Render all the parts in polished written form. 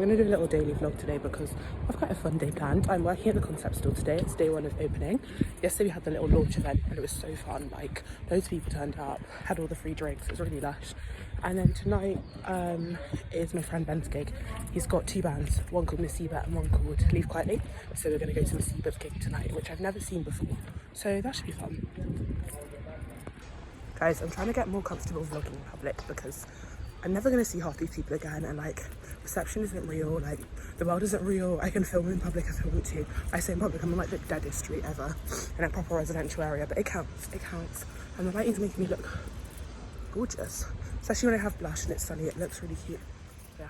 I'm going to do a little daily vlog today because I've quite a fun day planned. I'm working at the concept store today. It's day one of opening. Yesterday we had the little launch event and it was so fun. Like, loads of people turned up, had all the free drinks. It was really lush. And then tonight is my friend Ben's gig. He's got two bands, one called Nasiba and one called Leave Quietly. So we're going to go to Nasiba's gig tonight, which I've never seen before. So that should be fun. Guys, I'm trying to get more comfortable vlogging in public because I'm never going to see half these people again, and like, reception isn't real, like the world isn't real. I can film in public, I film it too. I say in public I'm on like the deadest street ever in a proper residential area, but it counts, and the lighting's making me look gorgeous, especially when I have blush and it's sunny. It looks really cute. Yeah.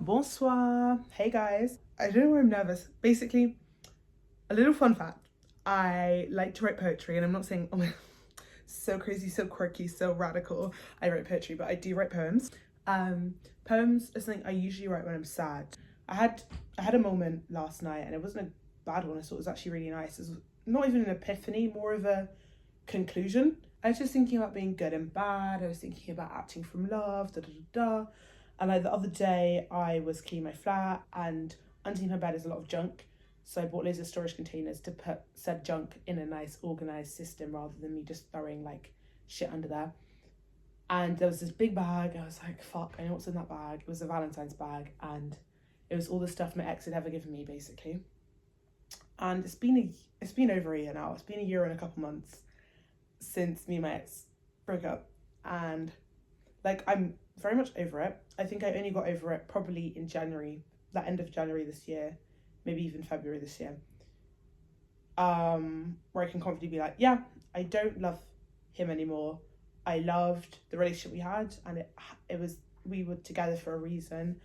Bonsoir. Hey guys. I don't know why I'm nervous. Basically, a little fun fact. I like to write poetry, and I'm not saying, oh my, so crazy, so quirky, so radical. I write poetry, but I do write poems. Poems is something I usually write when I'm sad. I had a moment last night, and it wasn't a bad one. I thought it was actually really nice. It was not even an epiphany, more of a conclusion. I was just thinking about being good and bad. I was thinking about acting from love, da da da da. And like the other day, I was cleaning my flat, and underneath my bed is a lot of junk. So I bought loads of storage containers to put said junk in a nice organised system rather than me just throwing like shit under there. And there was this big bag. I was like, fuck, I know what's in that bag. It was a Valentine's bag, and it was all the stuff my ex had ever given me, basically. And it's been over a year now. It's been a year and a couple months since me and my ex broke up, and like, I'm very much over it. I think I only got over it probably in January, the end of January this year, maybe even February this year, where I can confidently be like, yeah, I don't love him anymore. I loved the relationship we had, and we were together for a reason,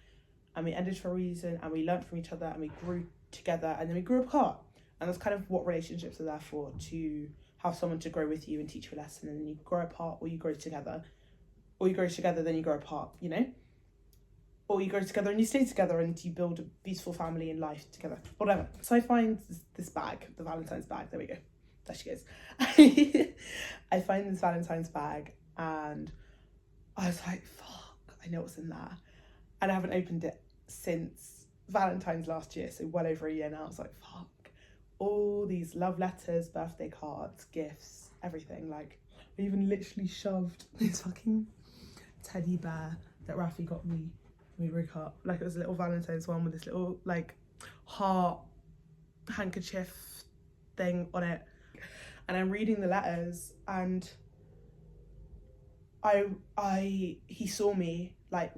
and we ended for a reason, and we learned from each other, and we grew together, and then we grew apart. And that's kind of what relationships are there for, to have someone to grow with you and teach you a lesson, and then you grow apart or you grow together. Or you grow together, then you grow apart, you know? Or you grow together and you stay together and you build a beautiful family and life together. Whatever. So I find this bag, the Valentine's bag, there we go. There she goes. I find this Valentine's bag, and I was like, fuck, I know what's in there. And I haven't opened it since Valentine's last year, so well over a year now. I was like, fuck. All these love letters, birthday cards, gifts, everything. Like, I even literally shoved this fucking teddy bear that Rafi got me when we broke up. Like, it was a little Valentine's one with this little like heart handkerchief thing on it. And I'm reading the letters, and he saw me, like,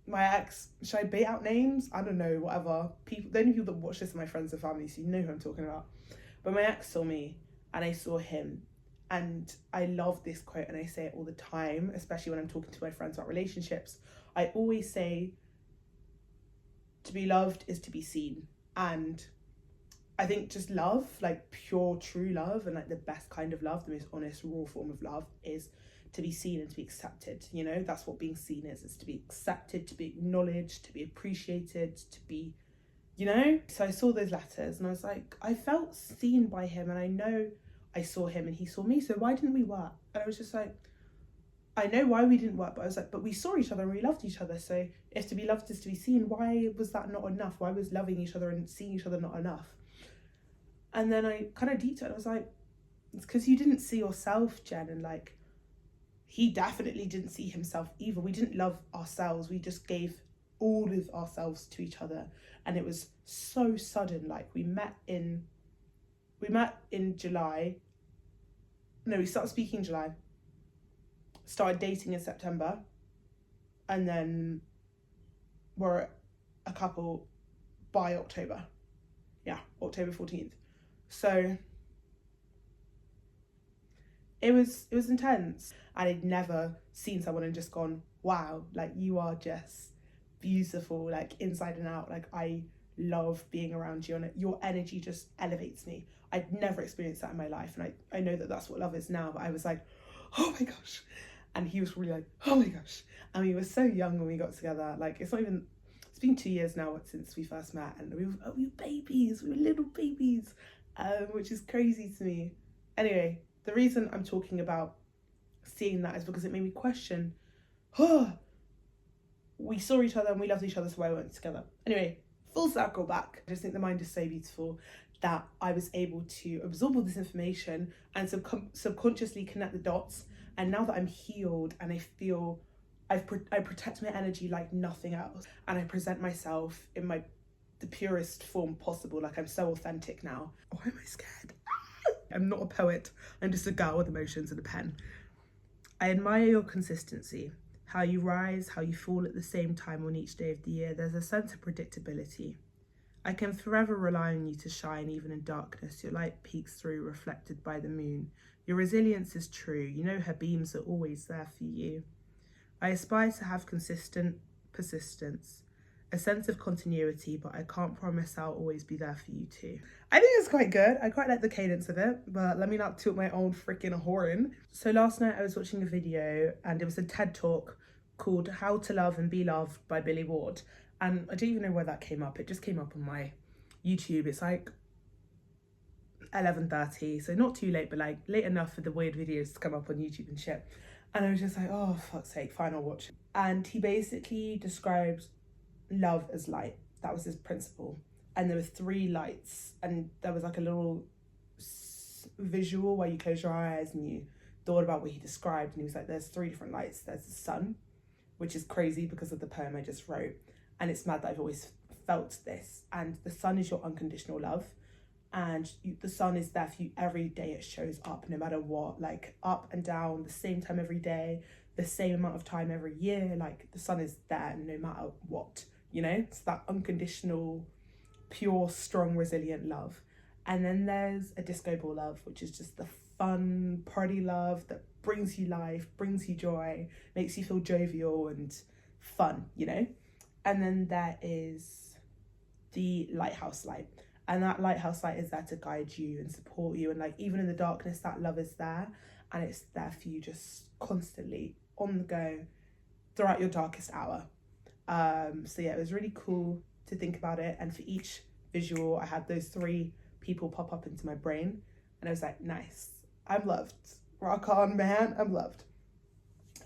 my ex, should I bait out names? I don't know, whatever. People, the only people that watch this are my friends and family, so you know who I'm talking about. But my ex saw me, and I saw him. And I love this quote, and I say it all the time, especially when I'm talking to my friends about relationships. I always say, to be loved is to be seen. And I think just love, like pure, true love, and like the best kind of love, the most honest, raw form of love, is to be seen and to be accepted. You know, that's what being seen is to be accepted, to be acknowledged, to be appreciated, to be, you know? So I saw those letters, and I was like, I felt seen by him, and I know I saw him and he saw me, so why didn't we work? And I was just like, I know why we didn't work, but I was like, but we saw each other and we loved each other. So if to be loved is to be seen, why was that not enough? Why was loving each other and seeing each other not enough? And then I kind of deeped it. I was like, it's because you didn't see yourself, Jen. And like, he definitely didn't see himself either. We didn't love ourselves. We just gave all of ourselves to each other. And it was so sudden. Like, we met in July. No, we started speaking in July. Started dating in September. And then we're a couple by October. Yeah, October 14th. So it was intense. And I'd never seen someone and just gone, wow, like, you are just beautiful, like, inside and out. Like, I love being around you, and your energy just elevates me. I'd never experienced that in my life, and I know that that's what love is now, but I was like, oh my gosh. And he was really like, oh my gosh. And we were so young when we got together. Like, it's been 2 years now since we first met, and we were babies, we were little babies, which is crazy to me. Anyway, the reason I'm talking about seeing that is because it made me question, we saw each other and we loved each other, so why weren't we together? Anyway, full circle back. I just think the mind is so beautiful that I was able to absorb all this information and subconsciously connect the dots. And now that I'm healed and I feel I protect my energy like nothing else, and I present myself in the purest form possible. Like, I'm so authentic now. Why am I scared? I'm not a poet. I'm just a girl with emotions and a pen. I admire your consistency. How you rise, how you fall at the same time on each day of the year. There's a sense of predictability. I can forever rely on you to shine even in darkness. Your light peeks through, reflected by the moon. Your resilience is true. You know her beams are always there for you. I aspire to have consistent persistence, a sense of continuity, but I can't promise I'll always be there for you too. I think it's quite good. I quite like the cadence of it, but let me not toot my own freaking horn. So last night I was watching a video, and it was a TED Talk called How to Love and Be Loved by Billy Ward. And I don't even know where that came up. It just came up on my YouTube. It's like 11:30, so not too late, but like late enough for the weird videos to come up on YouTube and shit. And I was just like, oh, fuck's sake, fine, I'll watch it. And he basically describes love as light. That was his principle. And there were 3 lights, and there was like a little visual where you close your eyes and you thought about what he described. And he was like, there's 3 different lights. There's the sun, which is crazy because of the poem I just wrote. And it's mad that I've always felt this. And the sun is your unconditional love. And the sun is there for you every day. It shows up no matter what, like up and down, the same time every day, the same amount of time every year. Like, the sun is there no matter what, you know? It's that unconditional, pure, strong, resilient love. And then there's a disco ball love, which is just the fun party love that brings you life, brings you joy, makes you feel jovial and fun, you know? And then there is the lighthouse light. And that lighthouse light is there to guide you and support you. And like, even in the darkness, that love is there. And it's there for you just constantly on the go throughout your darkest hour. So yeah, it was really cool to think about it. And for each visual, I had those 3 people pop up into my brain. And I was like, nice, I'm loved. Rock on, man, I'm loved.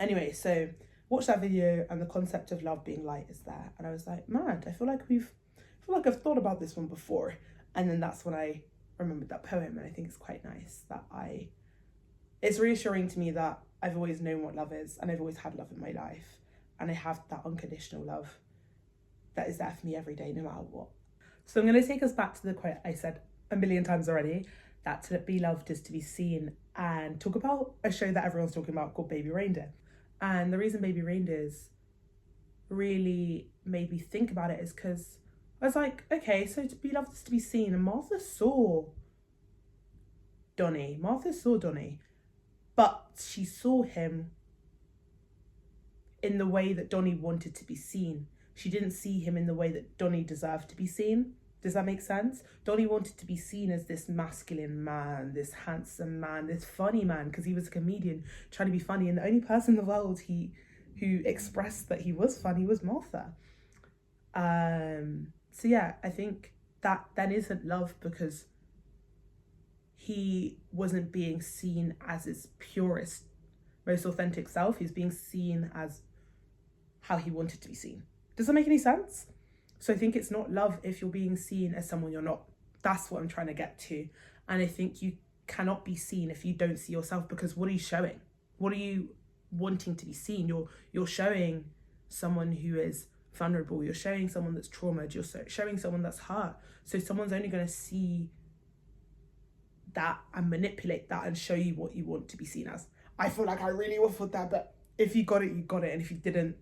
Anyway, so watch that video, and the concept of love being light is there. And I was like, man, I feel like I've thought about this one before. And then that's when I remembered that poem, and I think it's quite nice that it's reassuring to me that I've always known what love is, and I've always had love in my life, and I have that unconditional love that is there for me every day, no matter what. So I'm going to take us back to the quote I said a million times already, that to be loved is to be seen, and talk about a show that everyone's talking about called Baby Reindeer. And the reason Baby Reindeers really made me think about it is because I was like, okay, so to be loved is to be seen. And Martha saw Donnie, but she saw him in the way that Donnie wanted to be seen. She didn't see him in the way that Donnie deserved to be seen. Does that make sense? Donnie wanted to be seen as this masculine man, this handsome man, this funny man, because he was a comedian trying to be funny. And the only person in the world who expressed that he was funny was Martha. So yeah, I think that then isn't love, because he wasn't being seen as his purest, most authentic self. He's being seen as how he wanted to be seen. Does that make any sense? So I think it's not love if you're being seen as someone you're not. That's what I'm trying to get to. And I think you cannot be seen if you don't see yourself, because what are you showing? What are you wanting to be seen? You're showing someone who is vulnerable. You're showing someone that's traumatized. You're showing someone that's hurt. So someone's only going to see that and manipulate that and show you what you want to be seen as. I feel like I really waffled that, but if you got it, you got it. And if you didn't,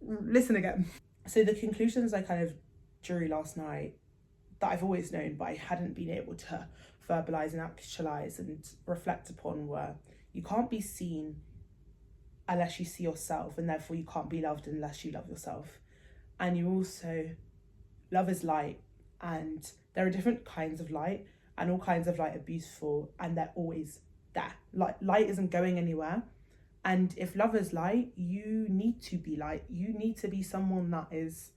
listen again. So the conclusions I kind of drew last night that I've always known, but I hadn't been able to verbalize and actualize and reflect upon, were you can't be seen unless you see yourself, and therefore you can't be loved unless you love yourself. And you also, love is light, and there are different kinds of light, and all kinds of light are beautiful, and they're always there. Like, light isn't going anywhere. And if love is light, you need to be light. You need to be someone that is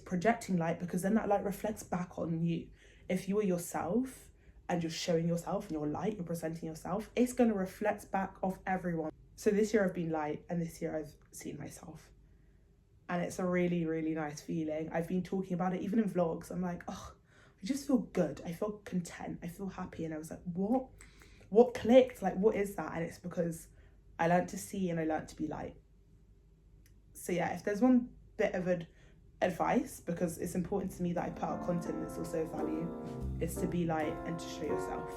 projecting light, because then that light reflects back on you. If you are yourself and you're showing yourself and you're light, you're presenting yourself, it's going to reflect back off everyone. So this year I've been light, and this year I've seen myself. And it's a really, really nice feeling. I've been talking about it even in vlogs. I'm like, oh, I just feel good. I feel content. I feel happy. And I was like, what clicked? Like, what is that? And it's because I learned to see and I learned to be light. So yeah, if there's one bit of advice, because it's important to me that I put out content that's also of value, is to be light and to show yourself.